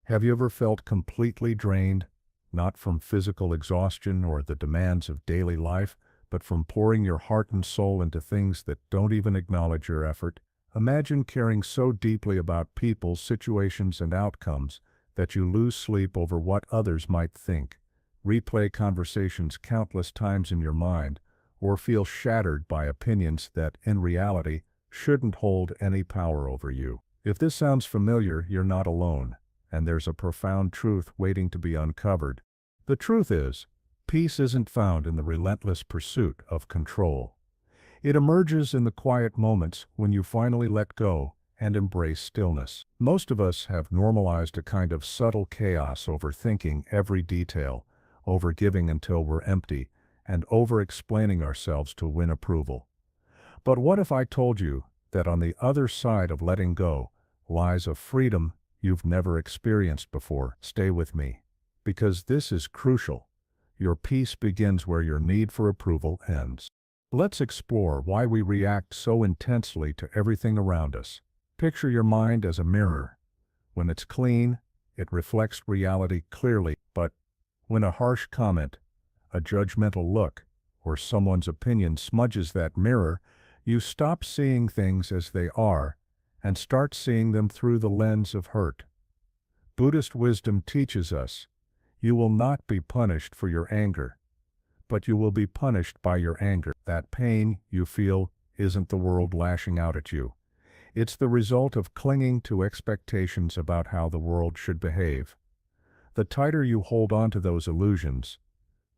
Have you ever felt completely drained, not from physical exhaustion or the demands of daily life, but from pouring your heart and soul into things that don't even acknowledge your effort? Imagine caring so deeply about people, situations, and outcomes that you lose sleep over what others might think, replay conversations countless times in your mind, or feel shattered by opinions that, in reality, shouldn't hold any power over you. If this sounds familiar, you're not alone, and there's a profound truth waiting to be uncovered. The truth is, peace isn't found in the relentless pursuit of control. It emerges in the quiet moments when you finally let go and embrace stillness. Most of us have normalized a kind of subtle chaos, overthinking every detail, overgiving until we're empty, and over-explaining ourselves to win approval. But what if I told you that on the other side of letting go lies a freedom you've never experienced before? Stay with me, because this is crucial. Your peace begins where your need for approval ends. Let's explore why we react so intensely to everything around us. Picture your mind as a mirror. When it's clean, it reflects reality clearly, but when a harsh comment, a judgmental look, or someone's opinion smudges that mirror, you stop seeing things as they are and start seeing them through the lens of hurt. Buddhist wisdom teaches us, you will not be punished for your anger, but you will be punished by your anger. That pain you feel isn't the world lashing out at you. It's the result of clinging to expectations about how the world should behave. The tighter you hold on to those illusions,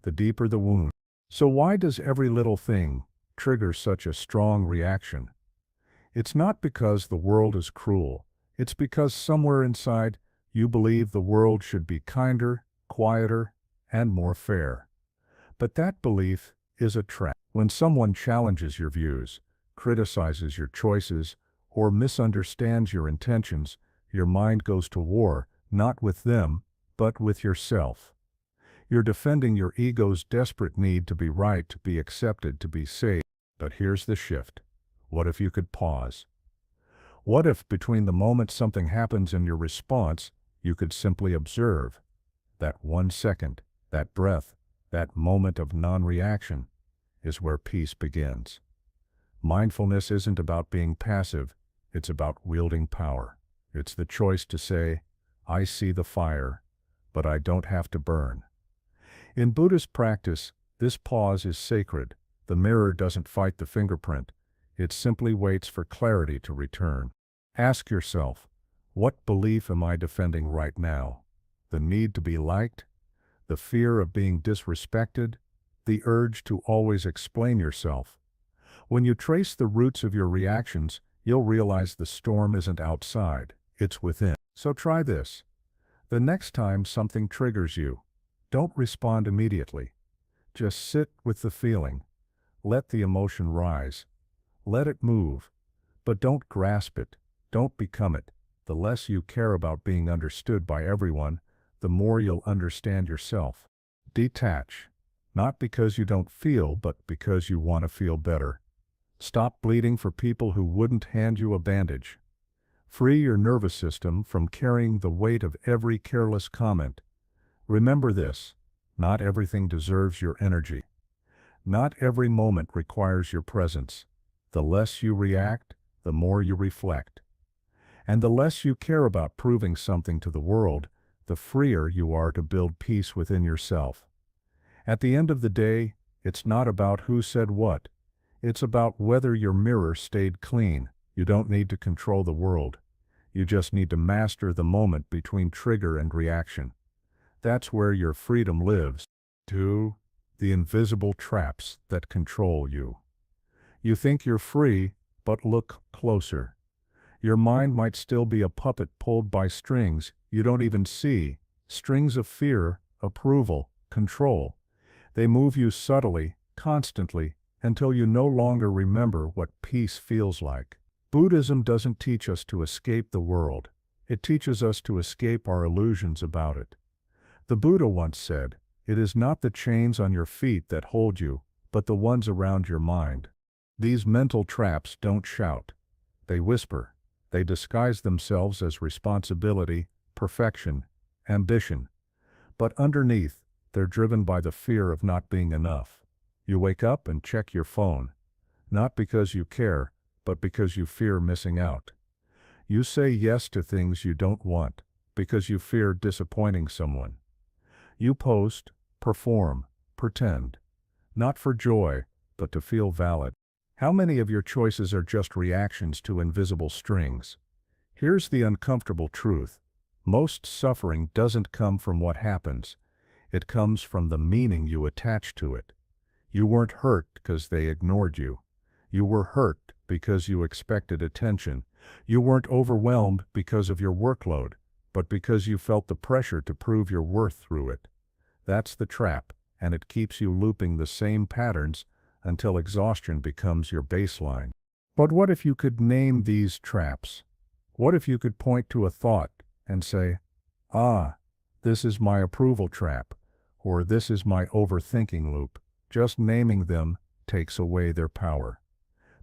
the deeper the wound. So why does every little thing trigger such a strong reaction? It's not because the world is cruel. It's because somewhere inside you believe the world should be kinder, quieter, and more fair. But that belief is a trap. When someone challenges your views, criticizes your choices, or misunderstands your intentions, your mind goes to war, not with them, but with yourself. You're defending your ego's desperate need to be right, to be accepted, to be safe. But here's the shift. What if you could pause? What if between the moment something happens and your response, you could simply observe? That 1 second, that breath, that moment of non-reaction is where peace begins. Mindfulness isn't about being passive, it's about wielding power. It's the choice to say, I see the fire, but I don't have to burn. In Buddhist practice, this pause is sacred. The mirror doesn't fight the fingerprint. It simply waits for clarity to return. Ask yourself, what belief am I defending right now? The need to be liked? The fear of being disrespected? The urge to always explain yourself? When you trace the roots of your reactions, you'll realize the storm isn't outside, it's within. So try this. The next time something triggers you, don't respond immediately. Just sit with the feeling. Let the emotion rise. Let it move. But don't grasp it. Don't become it. The less you care about being understood by everyone, the more you'll understand yourself. Detach. Not because you don't feel, but because you want to feel better. Stop bleeding for people who wouldn't hand you a bandage. Free your nervous system from carrying the weight of every careless comment. Remember this, not everything deserves your energy. Not every moment requires your presence. The less you react, the more you reflect. And the less you care about proving something to the world, the freer you are to build peace within yourself. At the end of the day, it's not about who said what. It's about whether your mirror stayed clean. You don't need to control the world. You just need to master the moment between trigger and reaction. That's where your freedom lives. 2. The invisible traps that control you. You think you're free, but look closer. Your mind might still be a puppet pulled by strings you don't even see, strings of fear, approval, control. They move you subtly, constantly, until you no longer remember what peace feels like. Buddhism doesn't teach us to escape the world. It teaches us to escape our illusions about it. The Buddha once said, "It is not the chains on your feet that hold you, but the ones around your mind." These mental traps don't shout. They whisper. They disguise themselves as responsibility, perfection, ambition. But underneath, they're driven by the fear of not being enough. You wake up and check your phone, not because you care, but because you fear missing out. You say yes to things you don't want, because you fear disappointing someone. You post, perform, pretend, not for joy, but to feel valid. How many of your choices are just reactions to invisible strings? Here's the uncomfortable truth. Most suffering doesn't come from what happens. It comes from the meaning you attach to it. You weren't hurt because they ignored you. You were hurt because you expected attention. You weren't overwhelmed because of your workload, but because you felt the pressure to prove your worth through it. That's the trap, and it keeps you looping the same patterns until exhaustion becomes your baseline. But what if you could name these traps? What if you could point to a thought and say, "Ah, this is my approval trap," or "This is my overthinking loop"? Just naming them takes away their power.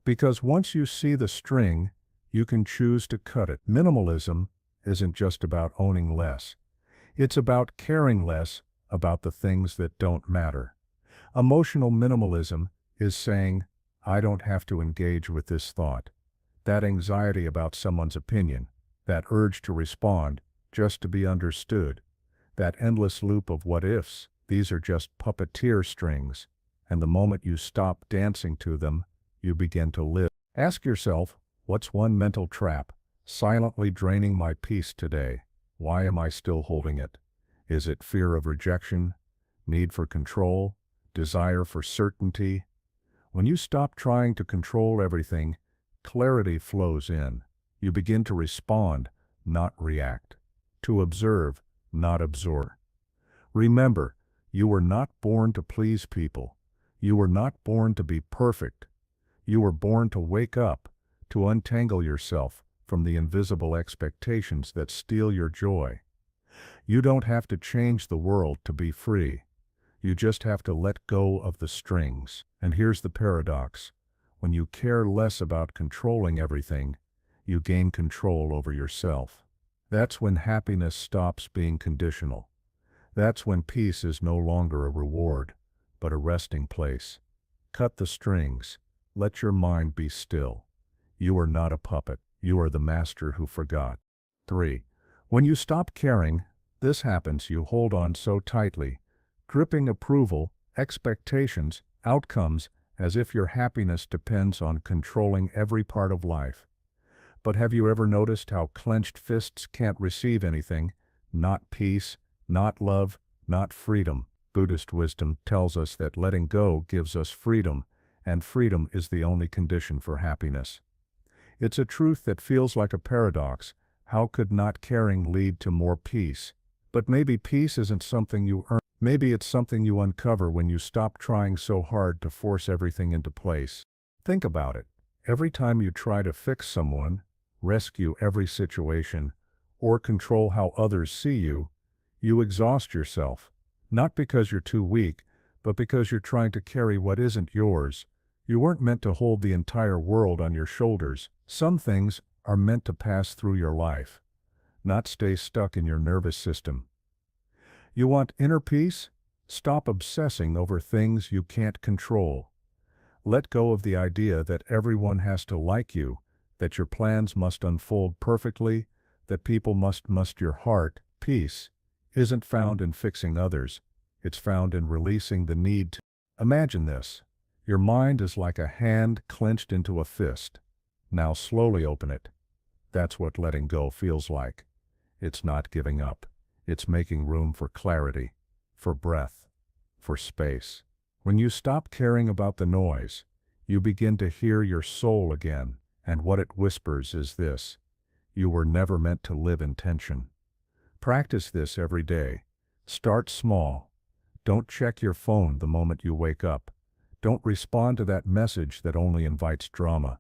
Because once you see the string, you can choose to cut it. Minimalism isn't just about owning less. It's about caring less about the things that don't matter. Emotional minimalism is saying, "I don't have to engage with this thought." That anxiety about someone's opinion, that urge to respond just to be understood, that endless loop of what ifs, these are just puppeteer strings, and the moment you stop dancing to them, you begin to live. Ask yourself, what's one mental trap silently draining my peace today? Why am I still holding it? Is it fear of rejection, need for control, desire for certainty? When you stop trying to control everything, clarity flows in. You begin to respond, not react. To observe, not absorb. Remember, you were not born to please people. You were not born to be perfect. You were born to wake up, to untangle yourself from the invisible expectations that steal your joy. You don't have to change the world to be free. You just have to let go of the strings. And here's the paradox. When you care less about controlling everything, you gain control over yourself. That's when happiness stops being conditional. That's when peace is no longer a reward, but a resting place. Cut the strings. Let your mind be still. You are not a puppet. You are the master who forgot. 3. When you stop caring, this happens. You hold on so tightly, gripping approval, expectations, outcomes, as if your happiness depends on controlling every part of life. But have you ever noticed how clenched fists can't receive anything? Not peace, not love, not freedom. Buddhist wisdom tells us that letting go gives us freedom, and freedom is the only condition for happiness. It's a truth that feels like a paradox. How could not caring lead to more peace? But maybe peace isn't something you earn. Maybe it's something you uncover when you stop trying so hard to force everything into place. Think about it. Every time you try to fix someone, rescue every situation, or control how others see you, you exhaust yourself. Not because you're too weak, but because you're trying to carry what isn't yours. You weren't meant to hold the entire world on your shoulders. Some things are meant to pass through your life, not stay stuck in your nervous system. You want inner peace? Stop obsessing over things you can't control. Let go of the idea that everyone has to like you, that your plans must unfold perfectly, that people must your heart. Peace isn't found in fixing others. It's found in releasing the need to. Imagine this. Your mind is like a hand clenched into a fist. Now slowly open it. That's what letting go feels like. It's not giving up. It's making room for clarity, for breath, for space. When you stop caring about the noise, you begin to hear your soul again, and what it whispers is this: you were never meant to live in tension. Practice this every day. Start small. Don't check your phone the moment you wake up. Don't respond to that message that only invites drama.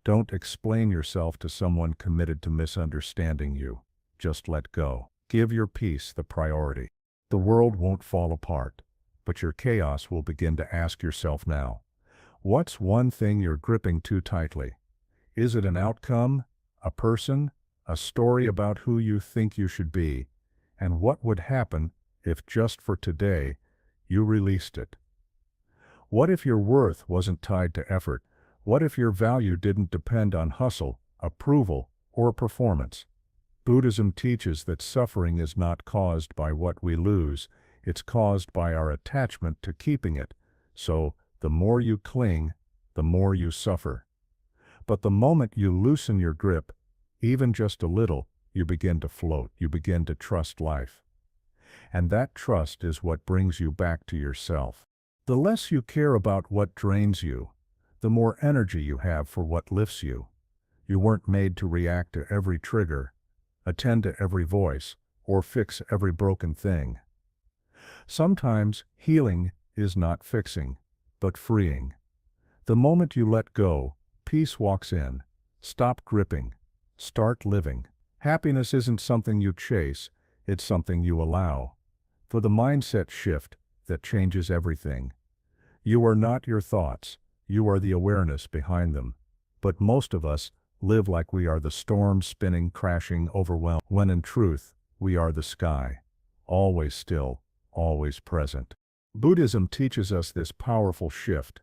Don't explain yourself to someone committed to misunderstanding you. Just let go. Give your peace the priority. The world won't fall apart, but your chaos will begin to ask yourself now. What's one thing you're gripping too tightly? Is it an outcome, a person, a story about who you think you should be? And what would happen if just for today you released it? What if your worth wasn't tied to effort? What if your value didn't depend on hustle, approval, or performance? Buddhism teaches that suffering is not caused by what we lose, it's caused by our attachment to keeping it. So, the more you cling, the more you suffer. But the moment you loosen your grip, even just a little, you begin to float, you begin to trust life. And that trust is what brings you back to yourself. The less you care about what drains you, the more energy you have for what lifts you. You weren't made to react to every trigger, attend to every voice, or fix every broken thing. Sometimes healing is not fixing, but freeing. The moment you let go, peace walks in. Stop gripping. Start living. Happiness isn't something you chase, it's something you allow. For the mindset shift that changes everything. You are not your thoughts, you are the awareness behind them. But most of us live like we are the storm spinning, crashing, overwhelmed, when in truth, we are the sky. Always still, always present. Buddhism teaches us this powerful shift.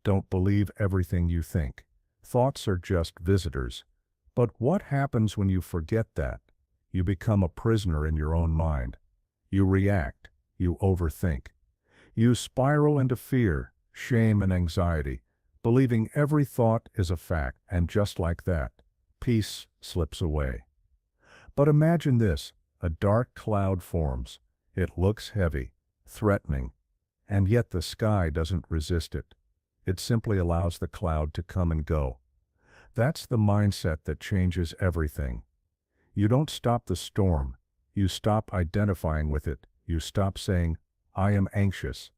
Don't believe everything you think. Thoughts are just visitors. But what happens when you forget that? You become a prisoner in your own mind. You react. You overthink. You spiral into fear, shame, and anxiety, believing every thought is a fact, and just like that, peace slips away. But imagine this, a dark cloud forms. It looks heavy, threatening, and yet the sky doesn't resist it. It simply allows the cloud to come and go. That's the mindset that changes everything. You don't stop the storm. You stop identifying with it. You stop saying, I am anxious,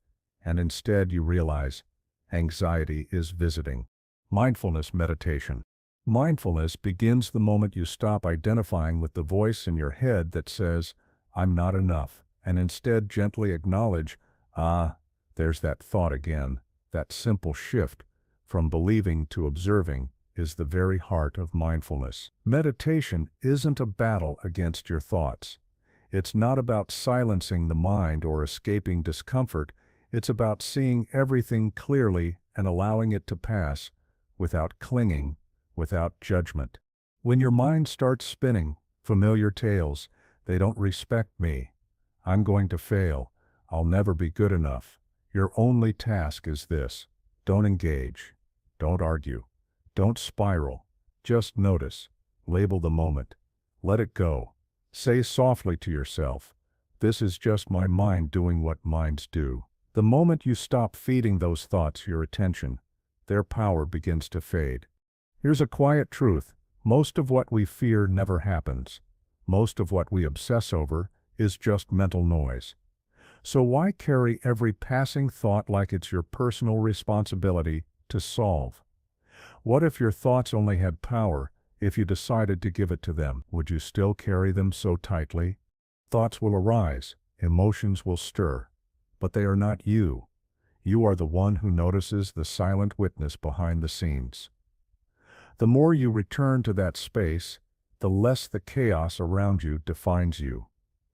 and instead you realize, anxiety is visiting. Mindfulness meditation. Mindfulness begins the moment you stop identifying with the voice in your head that says, I'm not enough, and instead gently acknowledge, there's that thought again. That simple shift from believing to observing is the very heart of mindfulness. Meditation isn't a battle against your thoughts. It's not about silencing the mind or escaping discomfort. It's about seeing everything clearly and allowing it to pass, without clinging, without judgment. When your mind starts spinning familiar tales, they don't respect me, I'm going to fail, I'll never be good enough. Your only task is this: don't engage, don't argue, don't spiral, just notice, label the moment, let it go. Say softly to yourself, this is just my mind doing what minds do. The moment you stop feeding those thoughts your attention, their power begins to fade. Here's a quiet truth: most of what we fear never happens. Most of what we obsess over is just mental noise. So why carry every passing thought like it's your personal responsibility to solve? What if your thoughts only had power if you decided to give it to them? Would you still carry them so tightly? Thoughts will arise, emotions will stir, but they are not you. You are the one who notices the silent witness behind the scenes. The more you return to that space, the less the chaos around you defines you.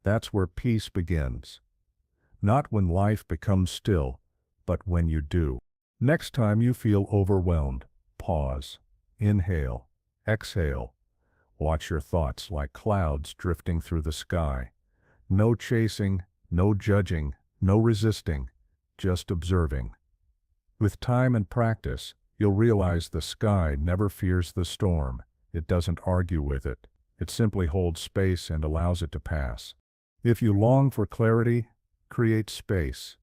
That's where peace begins. Not when life becomes still, but when you do. Next time you feel overwhelmed, pause, inhale, exhale. Watch your thoughts like clouds drifting through the sky. No chasing, no judging, no resisting, just observing. With time and practice, you'll realize the sky never fears the storm. It doesn't argue with it. It simply holds space and allows it to pass. If you long for clarity, create space.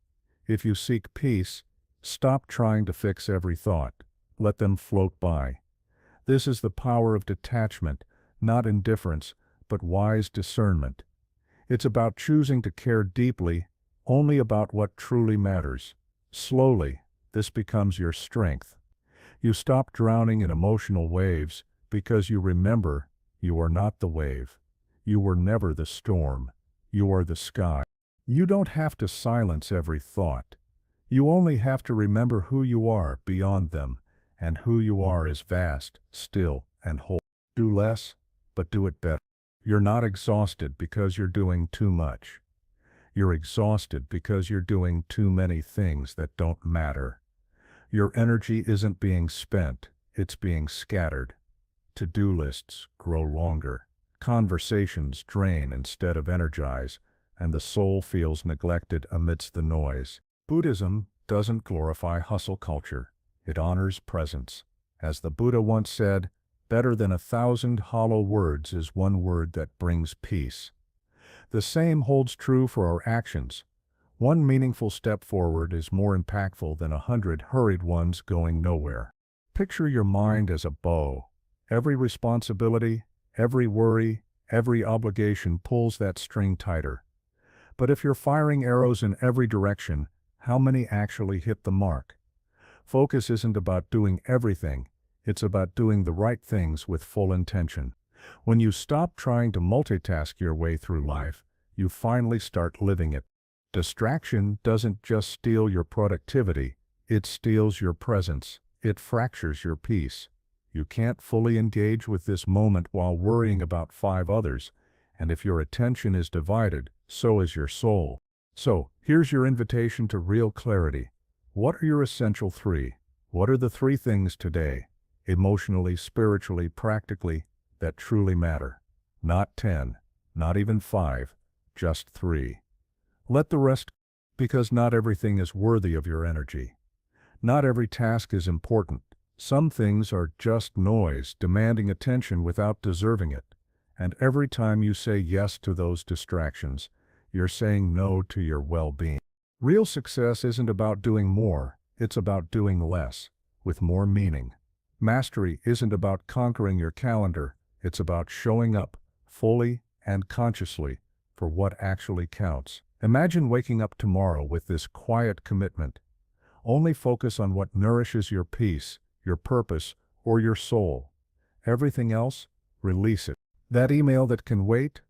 If you seek peace, stop trying to fix every thought. Let them float by. This is the power of detachment, not indifference, but wise discernment. It's about choosing to care deeply, only about what truly matters. Slowly, this becomes your strength. You stop drowning in emotional waves because you remember you are not the wave. You were never the storm. You are the sky. You don't have to silence every thought. You only have to remember who you are beyond them, and who you are is vast, still, and whole. Do less, but do it better. You're not exhausted because you're doing too much. You're exhausted because you're doing too many things that don't matter. Your energy isn't being spent, it's being scattered. To-do lists grow longer. Conversations drain instead of energize, and the soul feels neglected amidst the noise. Buddhism doesn't glorify hustle culture. It honors presence. As the Buddha once said, better than 1,000 hollow words is one word that brings peace. The same holds true for our actions. One meaningful step forward is more impactful than 100 hurried ones going nowhere. Picture your mind as a bow. Every responsibility, every worry, every obligation pulls that string tighter. But if you're firing arrows in every direction, how many actually hit the mark? Focus isn't about doing everything, it's about doing the right things with full intention. When you stop trying to multitask your way through life, you finally start living it. Distraction doesn't just steal your productivity, it steals your presence, it fractures your peace. You can't fully engage with this moment while worrying about 5 others, and if your attention is divided, so is your soul. So, here's your invitation to real clarity. What are your essential 3? What are the 3 things today, emotionally, spiritually, practically, that truly matter? Not 10, not even 5, just 3. Let the rest, because not everything is worthy of your energy. Not every task is important. Some things are just noise, demanding attention without deserving it. And every time you say yes to those distractions, you're saying no to your well-being. Real success isn't about doing more, it's about doing less, with more meaning. Mastery isn't about conquering your calendar, it's about showing up, fully and consciously, for what actually counts. Imagine waking up tomorrow with this quiet commitment. Only focus on what nourishes your peace, your purpose, or your soul. Everything else, release it. That email that can wait,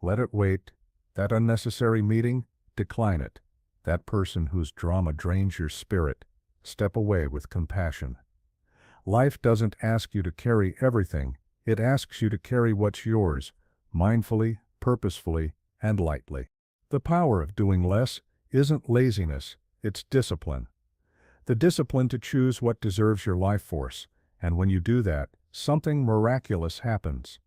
let it wait. That unnecessary meeting, decline it. That person whose drama drains your spirit, step away with compassion. Life doesn't ask you to carry everything, it asks you to carry what's yours, mindfully, purposefully, and lightly. The power of doing less isn't laziness, it's discipline. The discipline to choose what deserves your life force, and when you do that, something miraculous happens.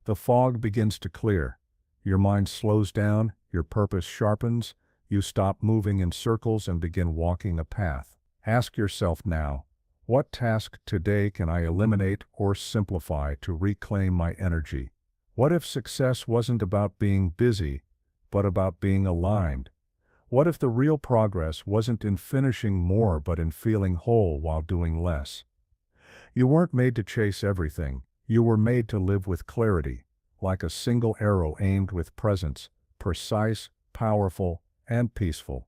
The fog begins to clear. Your mind slows down, your purpose sharpens, you stop moving in circles and begin walking a path. Ask yourself now, what task today can I eliminate or simplify to reclaim my energy? What if success wasn't about being busy, but about being aligned? What if the real progress wasn't in finishing more but in feeling whole while doing less? You weren't made to chase everything, you were made to live with clarity, like a single arrow aimed with presence, precise, powerful, and peaceful.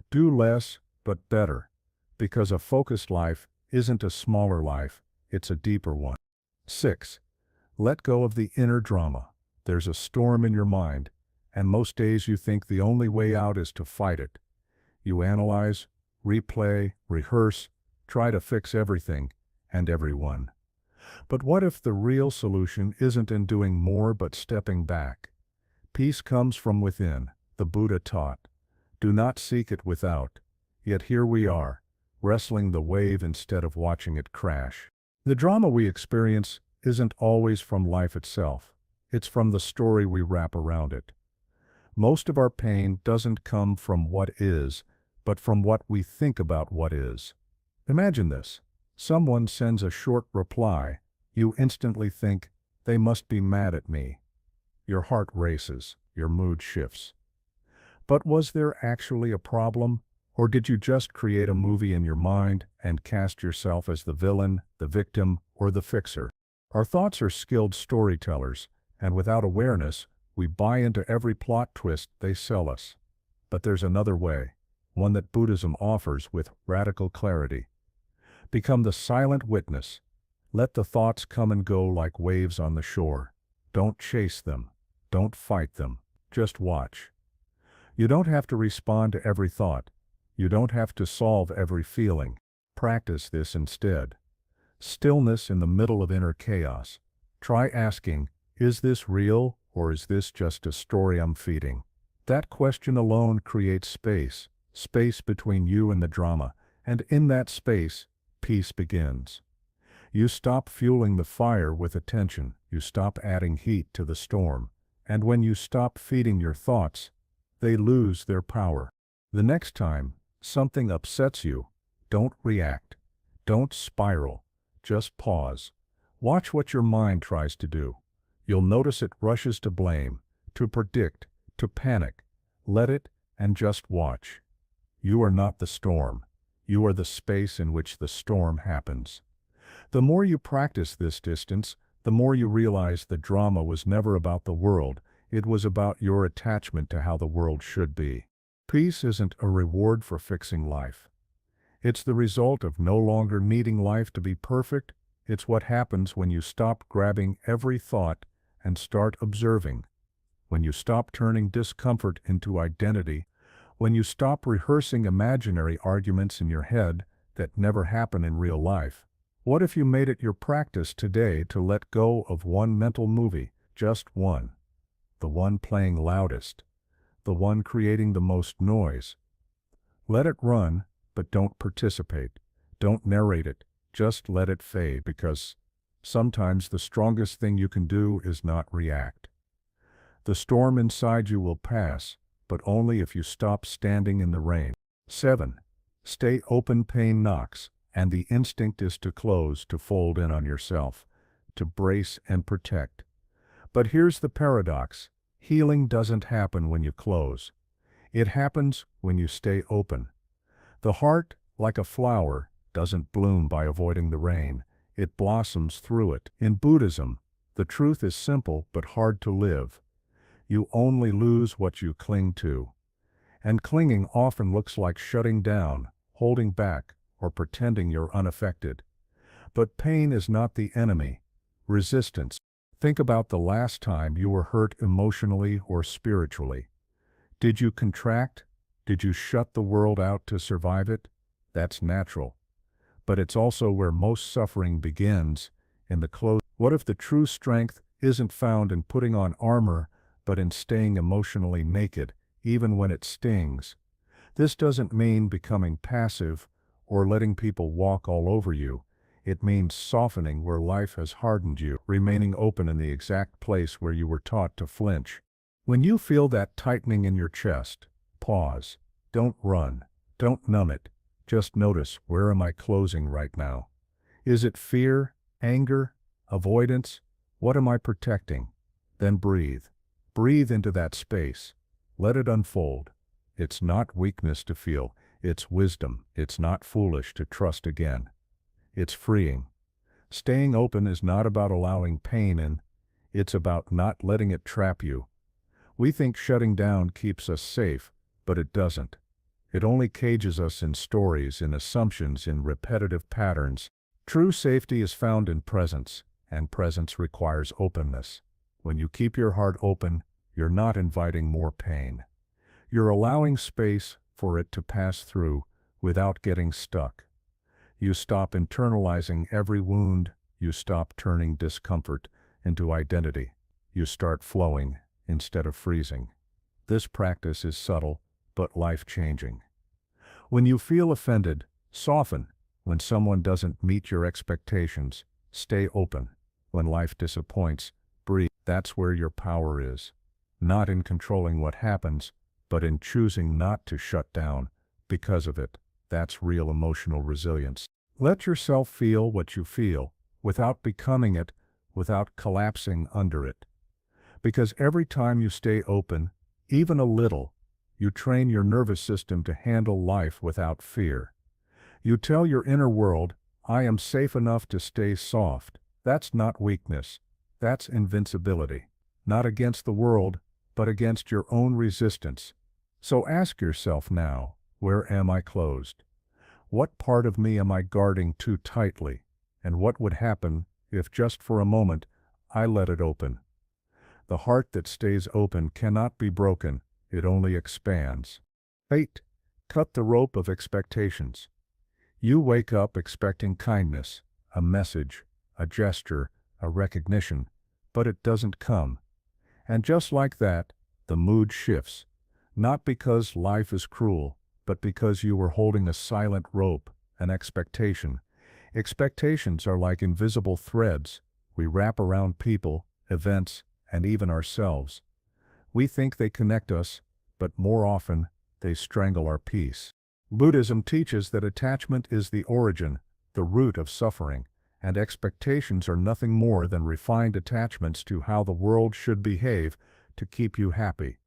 Do less, but better, because a focused life isn't a smaller life, it's a deeper one. 6. Let go of the inner drama. There's a storm in your mind, and most days you think the only way out is to fight it. You analyze, replay, rehearse, try to fix everything and everyone. But what if the real solution isn't in doing more but stepping back? Peace comes from within, the Buddha taught. Do not seek it without. Yet here we are, wrestling the wave instead of watching it crash. The drama we experience isn't always from life itself. It's from the story we wrap around it. Most of our pain doesn't come from what is, but from what we think about what is. Imagine this. Someone sends a short reply. You instantly think, they must be mad at me. Your heart races, your mood shifts. But was there actually a problem, or did you just create a movie in your mind and cast yourself as the villain, the victim, or the fixer? Our thoughts are skilled storytellers, and without awareness, we buy into every plot twist they sell us. But there's another way, one that Buddhism offers with radical clarity. Become the silent witness. Let the thoughts come and go like waves on the shore. Don't chase them. Don't fight them. Just watch. You don't have to respond to every thought. You don't have to solve every feeling. Practice this instead. Stillness in the middle of inner chaos. Try asking, Is this real, or is this just a story I'm feeding? That question alone creates space, space between you and the drama, and in that space, peace begins. You stop fueling the fire with attention, you stop adding heat to the storm, and when you stop feeding your thoughts, they lose their power. The next time something upsets you, don't react, don't spiral, just pause. Watch what your mind tries to do. You'll notice it rushes to blame, to predict, to panic. Let it, and just watch. You are not the storm. You are the space in which the storm happens. The more you practice this distance, the more you realize the drama was never about the world, it was about your attachment to how the world should be. Peace isn't a reward for fixing life. It's the result of no longer needing life to be perfect. It's what happens when you stop grabbing every thought and start observing. When you stop turning discomfort into identity. When you stop rehearsing imaginary arguments in your head that never happen in real life. What if you made it your practice today to let go of one mental movie, just one? The one playing loudest. The one creating the most noise. Let it run, but don't participate. Don't narrate it. Just let it fade, because sometimes the strongest thing you can do is not react. The storm inside you will pass, but only if you stop standing in the rain. 7. Stay open. Pain knocks, and the instinct is to close, to fold in on yourself, to brace and protect. But here's the paradox. Healing doesn't happen when you close. It happens when you stay open. The heart, like a flower, doesn't bloom by avoiding the rain. It blossoms through it. In Buddhism, the truth is simple but hard to live. You only lose what you cling to. And clinging often looks like shutting down, holding back, or pretending you're unaffected. But pain is not the enemy. Resistance. Think about the last time you were hurt emotionally or spiritually. Did you contract? Did you shut the world out to survive it? That's natural. But it's also where most suffering begins, in the close. What if the true strength isn't found in putting on armor, but in staying emotionally naked, even when it stings? This doesn't mean becoming passive or letting people walk all over you. It means softening where life has hardened you, remaining open in the exact place where you were taught to flinch. When you feel that tightening in your chest, pause. Don't run. Don't numb it. Just notice, where am I closing right now? Is it fear, anger, avoidance? What am I protecting? Then breathe. Breathe into that space. Let it unfold. It's not weakness to feel. It's wisdom. It's not foolish to trust again. It's freeing. Staying open is not about allowing pain in. It's about not letting it trap you. We think shutting down keeps us safe, but it doesn't. It only cages us in stories, in assumptions, in repetitive patterns. True safety is found in presence, and presence requires openness. When you keep your heart open, you're not inviting more pain. You're allowing space for it to pass through without getting stuck. You stop internalizing every wound. You stop turning discomfort into identity. You start flowing instead of freezing. This practice is subtle, but life-changing. When you feel offended, soften. When someone doesn't meet your expectations, stay open. When life disappoints, breathe. That's where your power is. Not in controlling what happens, but in choosing not to shut down because of it. That's real emotional resilience. Let yourself feel what you feel, without becoming it, without collapsing under it. Because every time you stay open, even a little, you train your nervous system to handle life without fear. You tell your inner world, I am safe enough to stay soft. That's not weakness. That's invincibility. Not against the world, but against your own resistance. So ask yourself now, where am I closed? What part of me am I guarding too tightly? And what would happen if just for a moment I let it open? The heart that stays open cannot be broken, it only expands. 8. Cut the rope of expectations. You wake up expecting kindness, a message, a gesture, a recognition. but it doesn't come. And just like that, the mood shifts. Not because life is cruel, but because you were holding a silent rope, an expectation. Expectations are like invisible threads we wrap around people, events, and even ourselves. We think they connect us, but more often, they strangle our peace. Buddhism teaches that attachment is the origin, the root of suffering, and expectations are nothing more than refined attachments to how the world should behave to keep you happy.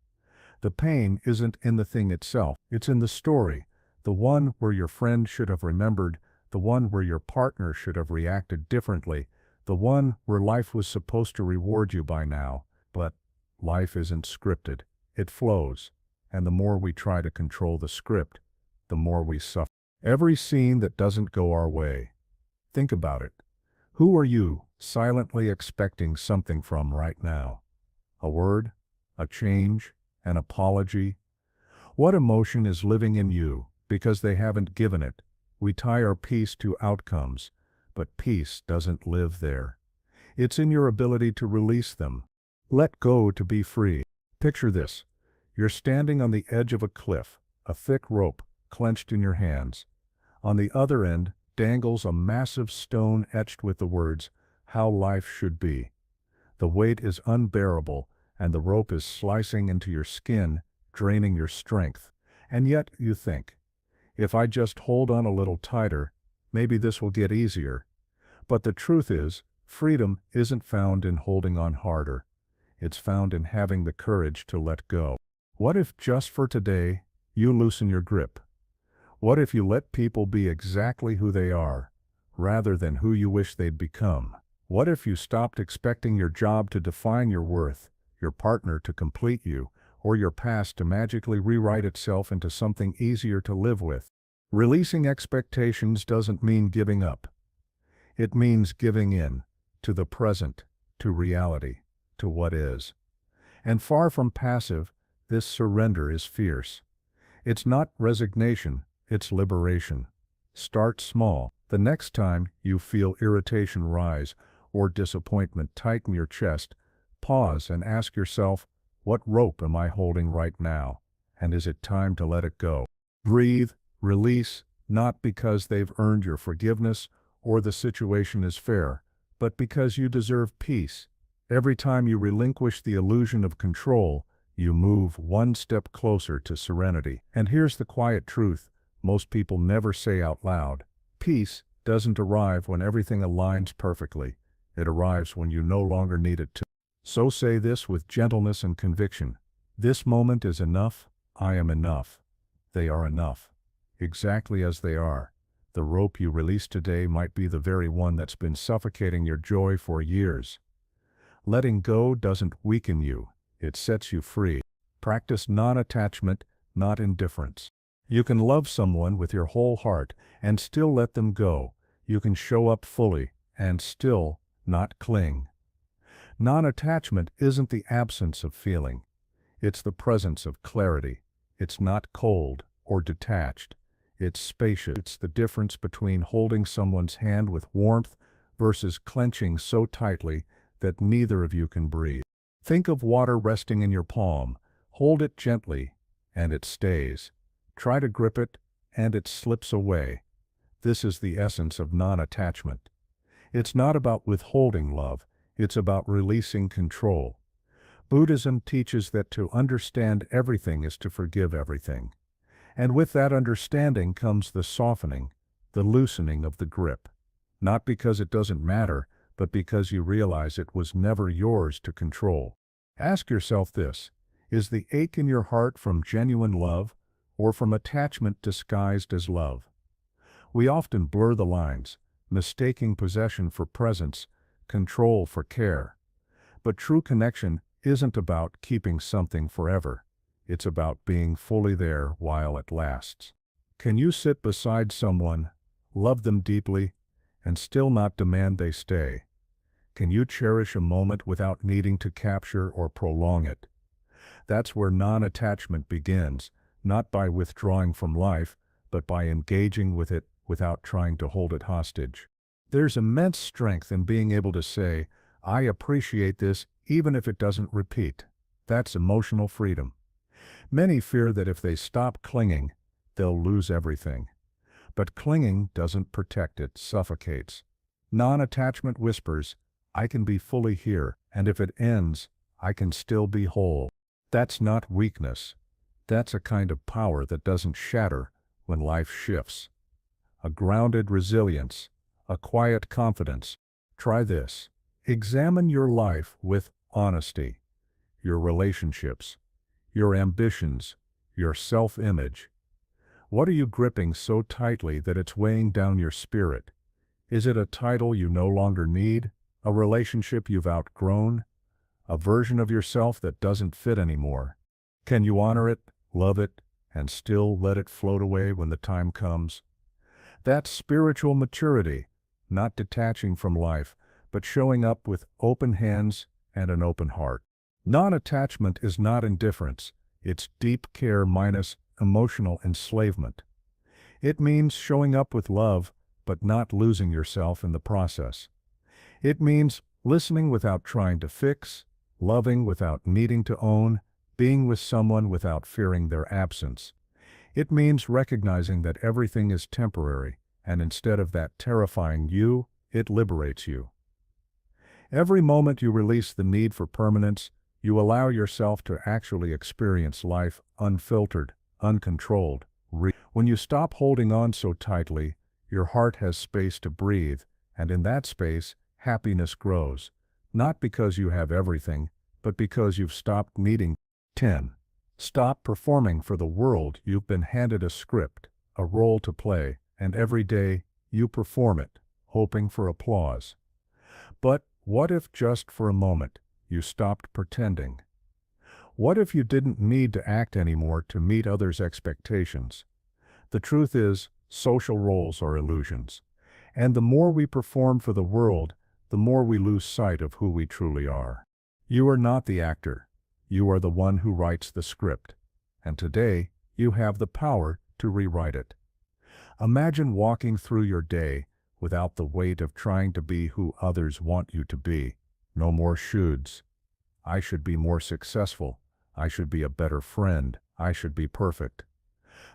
The pain isn't in the thing itself, it's in the story, the one where your friend should have remembered, the one where your partner should have reacted differently, the one where life was supposed to reward you by now. But life isn't scripted, it flows, and the more we try to control the script, the more we suffer. Every scene that doesn't go our way. Think about it. Who are you silently expecting something from right now? A word? A change? An apology? What emotion is living in you because they haven't given it? We tie our peace to outcomes, but peace doesn't live there. It's in your ability to release them. Let go to be free. Picture this. You're standing on the edge of a cliff, a thick rope clenched in your hands. On the other end dangles a massive stone etched with the words, "How life should be." The weight is unbearable, and the rope is slicing into your skin, draining your strength. And yet you think, if I just hold on a little tighter, maybe this will get easier. But the truth is, freedom isn't found in holding on harder. It's found in having the courage to let go. What if just for today, you loosen your grip? What if you let people be exactly who they are, rather than who you wish they'd become? What if you stopped expecting your job to define your worth, your partner to complete you, or your past to magically rewrite itself into something easier to live with? Releasing expectations doesn't mean giving up. It means giving in, to the present, to reality, to what is. And far from passive, this surrender is fierce. It's not resignation, it's liberation. Start small. The next time you feel irritation rise or disappointment tighten your chest, pause and ask yourself, what rope am I holding right now? And is it time to let it go? Breathe, release, not because they've earned your forgiveness or the situation is fair, but because you deserve peace. Every time you relinquish the illusion of control, you move one step closer to serenity. And here's the quiet truth most people never say out loud. Peace doesn't arrive when everything aligns perfectly. It arrives when you no longer need it to. So say this with gentleness and conviction. This moment is enough. I am enough. They are enough. Exactly as they are. The rope you release today might be the very one that's been suffocating your joy for years. Letting go doesn't weaken you. It sets you free. Practice non-attachment, not indifference. You can love someone with your whole heart and still let them go. You can show up fully and still not cling. Non-attachment isn't the absence of feeling. It's the presence of clarity. It's not cold or detached. It's spacious. It's the difference between holding someone's hand with warmth versus clenching so tightly that neither of you can breathe. Think of water resting in your palm. Hold it gently, and it stays. Try to grip it, and it slips away. This is the essence of non-attachment. It's not about withholding love, it's about releasing control. Buddhism teaches that to understand everything is to forgive everything. And with that understanding comes the softening, the loosening of the grip. Not because it doesn't matter, but because you realize it was never yours to control. Ask yourself this, is the ache in your heart from genuine love, or from attachment disguised as love? We often blur the lines, mistaking possession for presence, control for care. But true connection isn't about keeping something forever. It's about being fully there while it lasts. Can you sit beside someone, love them deeply, and still not demand they stay? Can you cherish a moment without needing to capture or prolong it? That's where non-attachment begins, not by withdrawing from life, but by engaging with it without trying to hold it hostage. There's immense strength in being able to say, I appreciate this even if it doesn't repeat. That's emotional freedom. Many fear that if they stop clinging, they'll lose everything. But clinging doesn't protect, it suffocates. Non-attachment whispers, I can be fully here, and if it ends, I can still be whole. That's not weakness. That's a kind of power that doesn't shatter when life shifts. A grounded resilience, a quiet confidence. Try this. Examine your life with honesty, your relationships, your ambitions, your self-image. What are you gripping so tightly that it's weighing down your spirit? Is it a title you no longer need, a relationship you've outgrown, a version of yourself that doesn't fit anymore? Can you honor it, love it, and still let it float away when the time comes? That's spiritual maturity, not detaching from life, but showing up with open hands and an open heart. Non-attachment is not indifference, it's deep care minus emotional enslavement. It means showing up with love, but not losing yourself in the process. It means listening without trying to fix, loving without needing to own, being with someone without fearing their absence. It means recognizing that everything is temporary, and instead of that terrifying you, it liberates you. Every moment you release the need for permanence, you allow yourself to actually experience life unfiltered, uncontrolled. When you stop holding on so tightly, your heart has space to breathe, and in that space, happiness grows. Not because you have everything, but because you've stopped needing. 10. Stop performing for the world. You've been handed a script, a role to play, and every day, you perform it, hoping for applause. But what if just for a moment, you stopped pretending? What if you didn't need to act anymore to meet others' expectations? The truth is, social roles are illusions. And the more we perform for the world, the more we lose sight of who we truly are. You are not the actor. You are the one who writes the script. And today, you have the power to rewrite it. Imagine walking through your day without the weight of trying to be who others want you to be. No more shoulds. I should be more successful. I should be a better friend. I should be perfect.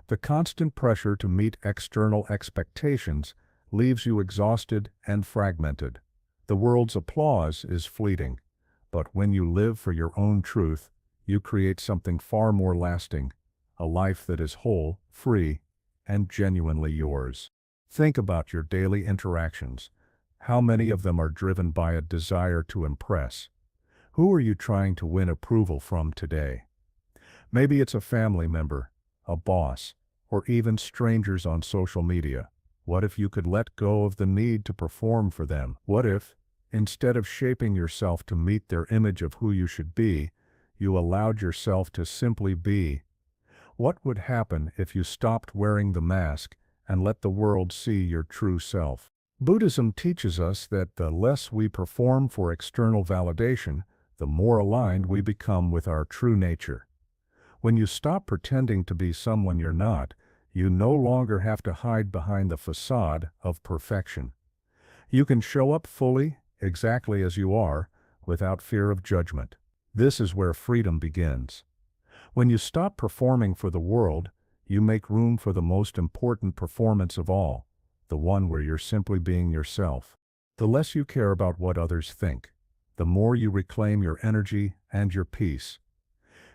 The constant pressure to meet external expectations leaves you exhausted and fragmented. The world's applause is fleeting, but when you live for your own truth, you create something far more lasting, a life that is whole, free, and genuinely yours. Think about your daily interactions. How many of them are driven by a desire to impress? Who are you trying to win approval from today? Maybe it's a family member, a boss, or even strangers on social media. What if you could let go of the need to perform for them? What if, instead of shaping yourself to meet their image of who you should be, you allowed yourself to simply be? What would happen if you stopped wearing the mask and let the world see your true self? Buddhism teaches us that the less we perform for external validation, the more aligned we become with our true nature. When you stop pretending to be someone you're not, you no longer have to hide behind the facade of perfection. You can show up fully, exactly as you are, without fear of judgment. This is where freedom begins. When you stop performing for the world, you make room for the most important performance of all, the one where you're simply being yourself. The less you care about what others think, the more you reclaim your energy and your peace.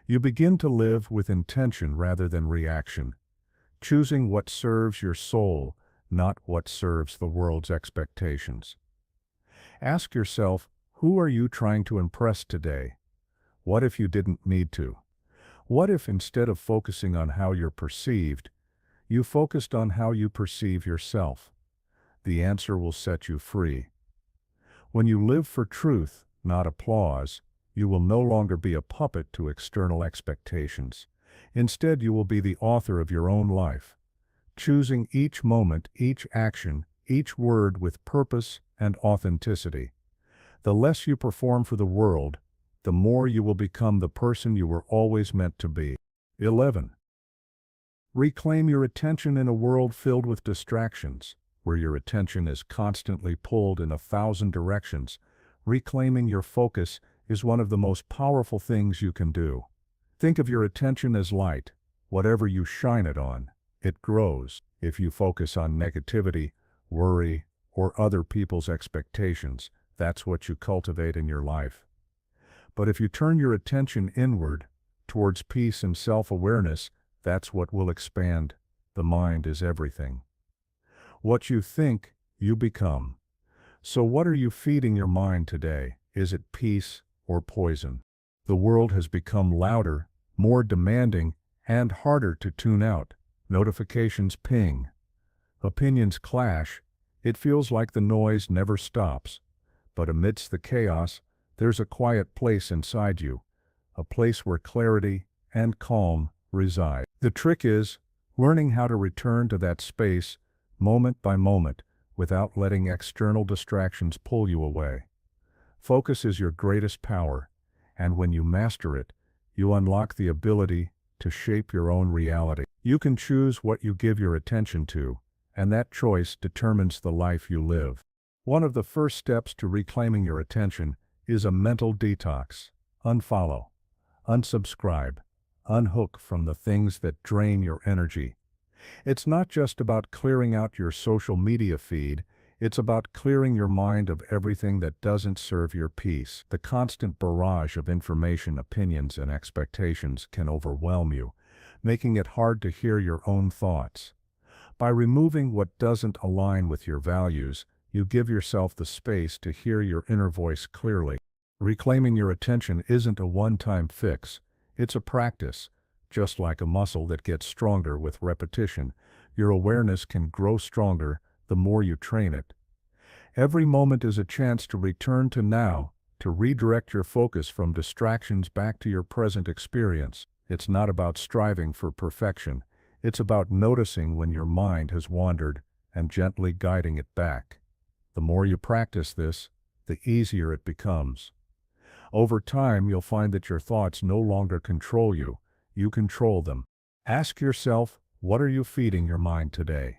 You begin to live with intention rather than reaction, choosing what serves your soul, not what serves the world's expectations. Ask yourself, who are you trying to impress today? What if you didn't need to? What if instead of focusing on how you're perceived, you focused on how you perceive yourself? The answer will set you free. When you live for truth, not applause, you will no longer be a puppet to external expectations. Instead, you will be the author of your own life, choosing each moment, each action, each word with purpose and authenticity. The less you perform for the world, the more you will become the person you were always meant to be. 11. Reclaim your attention in a world filled with distractions, where your attention is constantly pulled in 1,000 directions. Reclaiming your focus is one of the most powerful things you can do. Think of your attention as light. Whatever you shine it on, it grows. If you focus on negativity, worry, or other people's expectations, that's what you cultivate in your life. But if you turn your attention inward, towards peace and self-awareness, that's what will expand. The mind is everything. What you think, you become. So what are you feeding your mind today? Is it peace or poison? The world has become louder, more demanding, and harder to tune out. Notifications ping. Opinions clash. It feels like the noise never stops. But amidst the chaos, there's a quiet place inside you, a place where clarity and calm reside. The trick is learning how to return to that space, moment by moment, without letting external distractions pull you away. Focus is your greatest power, and when you master it, you unlock the ability to shape your own reality. You can choose what you give your attention to, and that choice determines the life you live. One of the first steps to reclaiming your attention is a mental detox. Unfollow, unsubscribe, unhook from the things that drain your energy. It's not just about clearing out your social media feed, it's about clearing your mind of everything that doesn't serve your peace. The constant barrage of information, opinions, and expectations can overwhelm you, making it hard to hear your own thoughts. By removing what doesn't align with your values, you give yourself the space to hear your inner voice clearly. Reclaiming your attention isn't a one-time fix, it's a practice. Just like a muscle that gets stronger with repetition, your awareness can grow stronger the more you train it. Every moment is a chance to return to now, to redirect your focus from distractions back to your present experience. It's not about striving for perfection, it's about noticing when your mind has wandered and gently guiding it back. The more you practice this, the easier it becomes. Over time, you'll find that your thoughts no longer control you. You control them. Ask yourself, what are you feeding your mind today?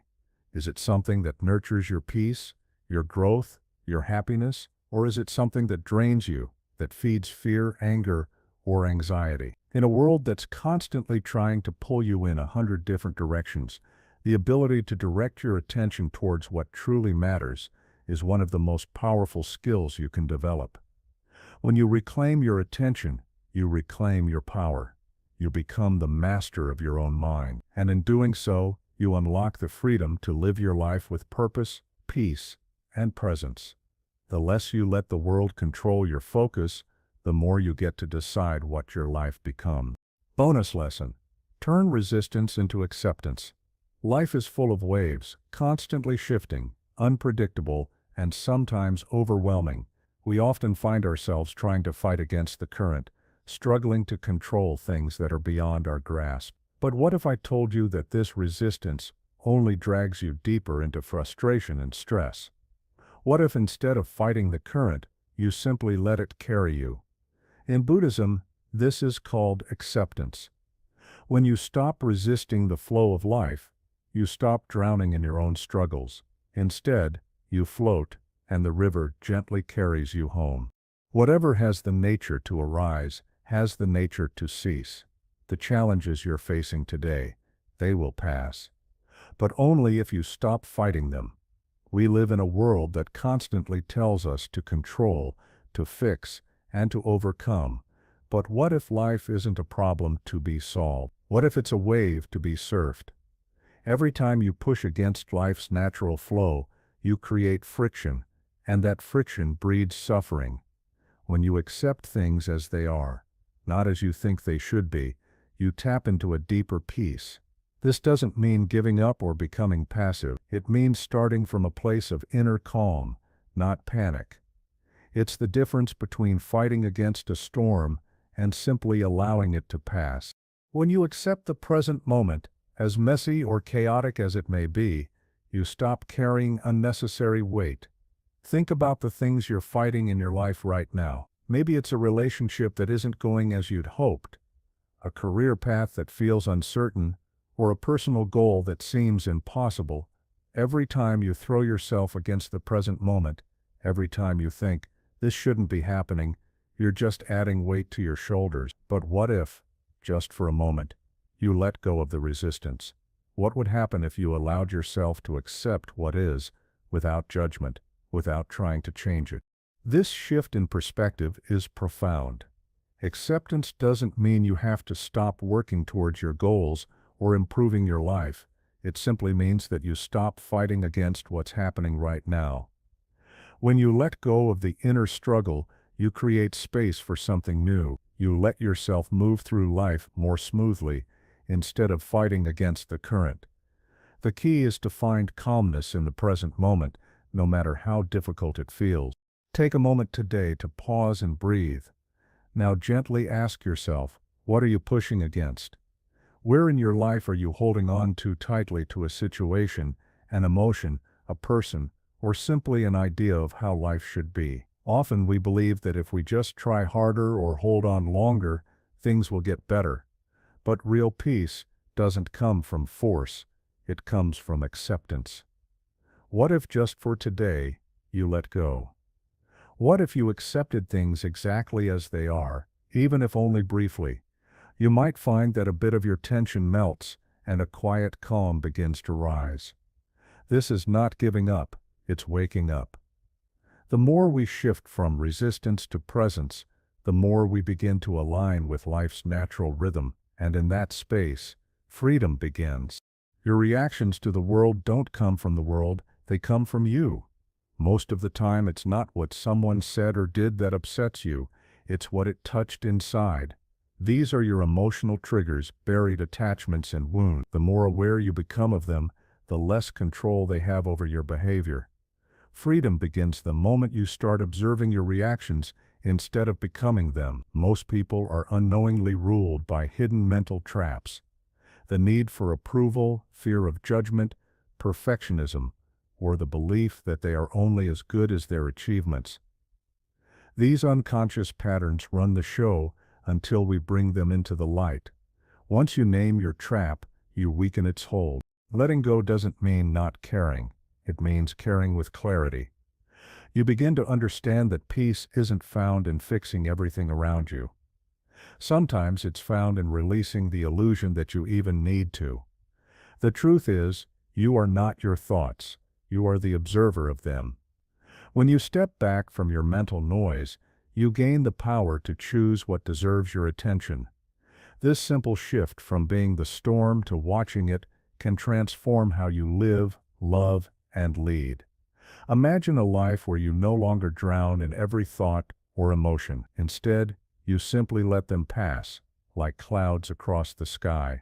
Is it something that nurtures your peace, your growth, your happiness, or is it something that drains you, that feeds fear, anger, or anxiety? In a world that's constantly trying to pull you in 100 different directions, the ability to direct your attention towards what truly matters is one of the most powerful skills you can develop. When you reclaim your attention, you reclaim your power. You become the master of your own mind, and in doing so, you unlock the freedom to live your life with purpose, peace, and presence. The less you let the world control your focus, the more you get to decide what your life becomes. Bonus lesson: turn resistance into acceptance. Life is full of waves, constantly shifting, unpredictable, and sometimes overwhelming. We often find ourselves trying to fight against the current, struggling to control things that are beyond our grasp. But what if I told you that this resistance only drags you deeper into frustration and stress? What if instead of fighting the current, you simply let it carry you? In Buddhism, this is called acceptance. When you stop resisting the flow of life, you stop drowning in your own struggles. Instead, you float, and the river gently carries you home. Whatever has the nature to arise, has the nature to cease. The challenges you're facing today, they will pass. But only if you stop fighting them. We live in a world that constantly tells us to control, to fix, and to overcome. But what if life isn't a problem to be solved? What if it's a wave to be surfed? Every time you push against life's natural flow, you create friction, and that friction breeds suffering. When you accept things as they are, not as you think they should be, you tap into a deeper peace. This doesn't mean giving up or becoming passive. It means starting from a place of inner calm, not panic. It's the difference between fighting against a storm and simply allowing it to pass. When you accept the present moment, as messy or chaotic as it may be, you stop carrying unnecessary weight. Think about the things you're fighting in your life right now. Maybe it's a relationship that isn't going as you'd hoped, a career path that feels uncertain, or a personal goal that seems impossible. Every time you throw yourself against the present moment, every time you think, This shouldn't be happening. You're just adding weight to your shoulders. But what if, just for a moment, you let go of the resistance? What would happen if you allowed yourself to accept what is, without judgment, without trying to change it? This shift in perspective is profound. Acceptance doesn't mean you have to stop working towards your goals or improving your life. It simply means that you stop fighting against what's happening right now. When you let go of the inner struggle, you create space for something new. You let yourself move through life more smoothly, instead of fighting against the current. The key is to find calmness in the present moment, no matter how difficult it feels. Take a moment today to pause and breathe. Now gently ask yourself, what are you pushing against? Where in your life are you holding on too tightly to a situation, an emotion, a person, or simply an idea of how life should be? Often we believe that if we just try harder or hold on longer, things will get better. But real peace doesn't come from force, it comes from acceptance. What if just for today, you let go? What if you accepted things exactly as they are, even if only briefly? You might find that a bit of your tension melts and a quiet calm begins to rise. This is not giving up, it's waking up. The more we shift from resistance to presence, the more we begin to align with life's natural rhythm, and in that space, freedom begins. Your reactions to the world don't come from the world, they come from you. Most of the time it's not what someone said or did that upsets you, it's what it touched inside. These are your emotional triggers, buried attachments and wounds. The more aware you become of them, the less control they have over your behavior. Freedom begins the moment you start observing your reactions instead of becoming them. Most people are unknowingly ruled by hidden mental traps. The need for approval, fear of judgment, perfectionism, or the belief that they are only as good as their achievements. These unconscious patterns run the show until we bring them into the light. Once you name your trap, you weaken its hold. Letting go doesn't mean not caring. It means caring with clarity. You begin to understand that peace isn't found in fixing everything around you. Sometimes it's found in releasing the illusion that you even need to. The truth is, you are not your thoughts. You are the observer of them. When you step back from your mental noise, you gain the power to choose what deserves your attention. This simple shift from being the storm to watching it can transform how you live, love, and lead. Imagine a life where you no longer drown in every thought or emotion. Instead, you simply let them pass, like clouds across the sky.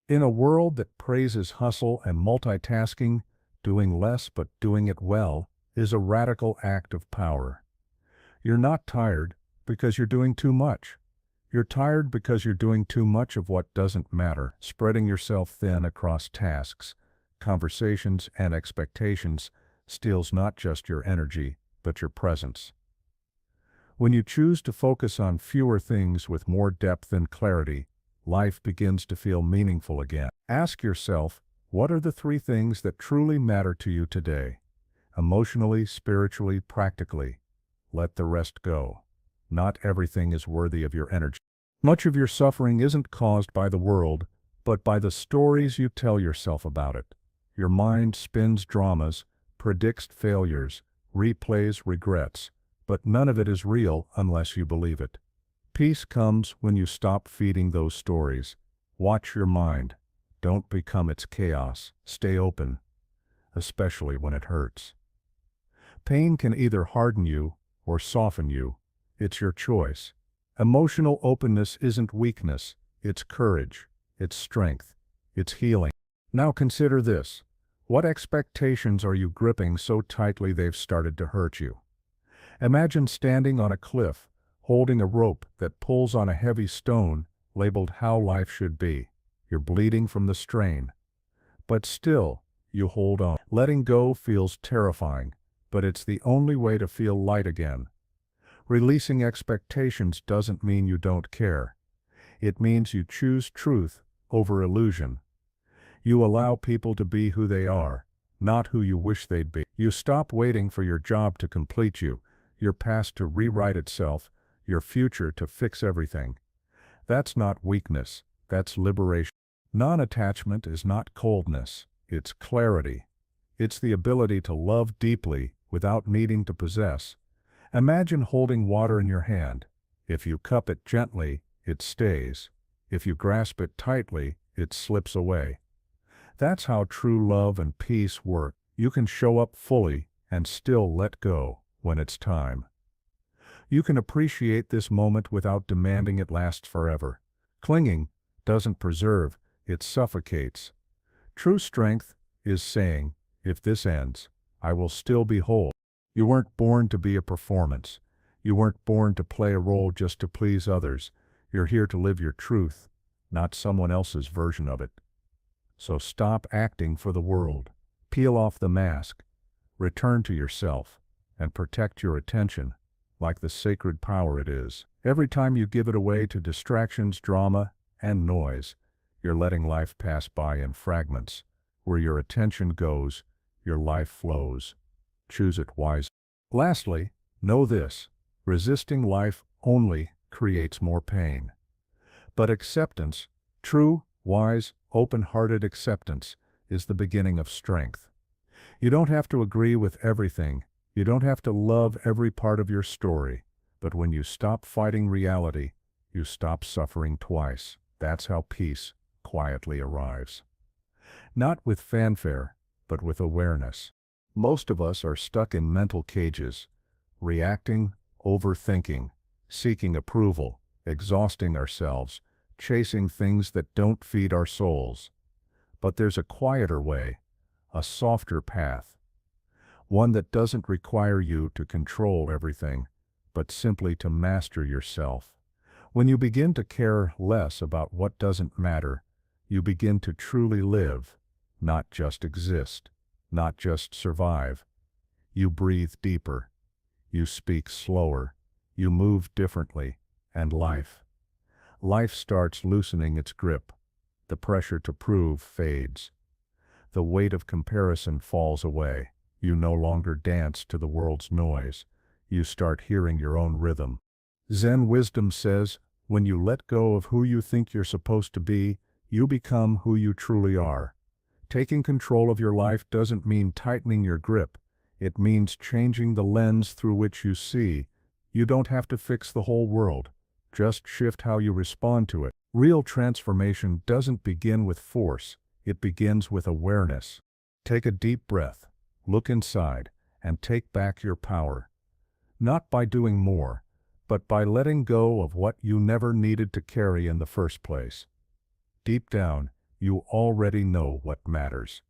In a world that praises hustle and multitasking, doing less but doing it well is a radical act of power. You're not tired because you're doing too much. You're tired because you're doing too much of what doesn't matter, spreading yourself thin across tasks, conversations, and expectations steals not just your energy, but your presence. When you choose to focus on fewer things with more depth and clarity, life begins to feel meaningful again. Ask yourself, what are the 3 things that truly matter to you today? Emotionally, spiritually, practically. Let the rest go. Not everything is worthy of your energy. Much of your suffering isn't caused by the world, but by the stories you tell yourself about it. Your mind spins dramas, predicts failures, replays regrets, but none of it is real unless you believe it. Peace comes when you stop feeding those stories. Watch your mind. Don't become its chaos. Stay open, especially when it hurts. Pain can either harden you or soften you. It's your choice. Emotional openness isn't weakness, it's courage, it's strength, it's healing. Now consider this. What expectations are you gripping so tightly they've started to hurt you? Imagine standing on a cliff, holding a rope that pulls on a heavy stone labeled how life should be. You're bleeding from the strain. But still, you hold on. Letting go feels terrifying, but it's the only way to feel light again. Releasing expectations doesn't mean you don't care. It means you choose truth over illusion. You allow people to be who they are, not who you wish they'd be. You stop waiting for your job to complete you. your past to rewrite itself, your future to fix everything. That's not weakness, that's liberation. Non-attachment is not coldness, it's clarity. It's the ability to love deeply without needing to possess. Imagine holding water in your hand. If you cup it gently, it stays. If you grasp it tightly, it slips away. That's how true love and peace work. You can show up fully and still let go when it's time. You can appreciate this moment without demanding it lasts forever. Clinging doesn't preserve, it suffocates. True strength is saying, if this ends, I will still be whole. You weren't born to be a performance. You weren't born to play a role just to please others. You're here to live your truth, not someone else's version of it. So stop acting for the world. Peel off the mask. Return to yourself and protect your attention like the sacred power it is. Every time you give it away to distractions, drama, and noise, you're letting life pass by in fragments. Where your attention goes, your life flows. Choose it wisely. Lastly, know this: resisting life only creates more pain. But acceptance, true, wise, open-hearted acceptance, is the beginning of strength. You don't have to agree with everything. You don't have to love every part of your story. But when you stop fighting reality, you stop suffering twice. That's how peace quietly arrives. Not with fanfare, but with awareness. Most of us are stuck in mental cages, reacting, overthinking, seeking approval, exhausting ourselves, chasing things that don't feed our souls. But there's a quieter way, a softer path, one that doesn't require you to control everything, but simply to master yourself. When you begin to care less about what doesn't matter, you begin to truly live, not just exist, not just survive. You breathe deeper, you speak slower, you move differently, and life starts loosening its grip. The pressure to prove fades. The weight of comparison falls away. You no longer dance to the world's noise. You start hearing your own rhythm. Zen wisdom says, when you let go of who you think you're supposed to be, you become who you truly are. Taking control of your life doesn't mean tightening your grip. It means changing the lens through which you see. You don't have to fix the whole world. Just shift how you respond to it. Real transformation doesn't begin with force. It begins with awareness. Take a deep breath, look inside, and take back your power. Not by doing more, but by letting go of what you never needed to carry in the first place. Deep down, you already know what matters.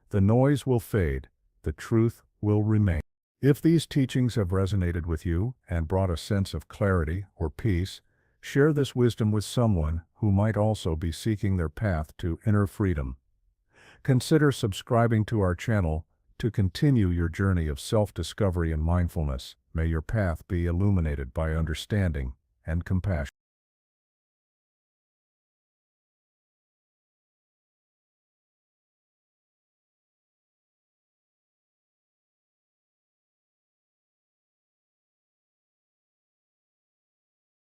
The noise will fade, the truth will remain. If these teachings have resonated with you and brought a sense of clarity or peace, share this wisdom with someone who might also be seeking their path to inner freedom. Consider subscribing to our channel to continue your journey of self-discovery and mindfulness. May your path be illuminated by understanding and compassion.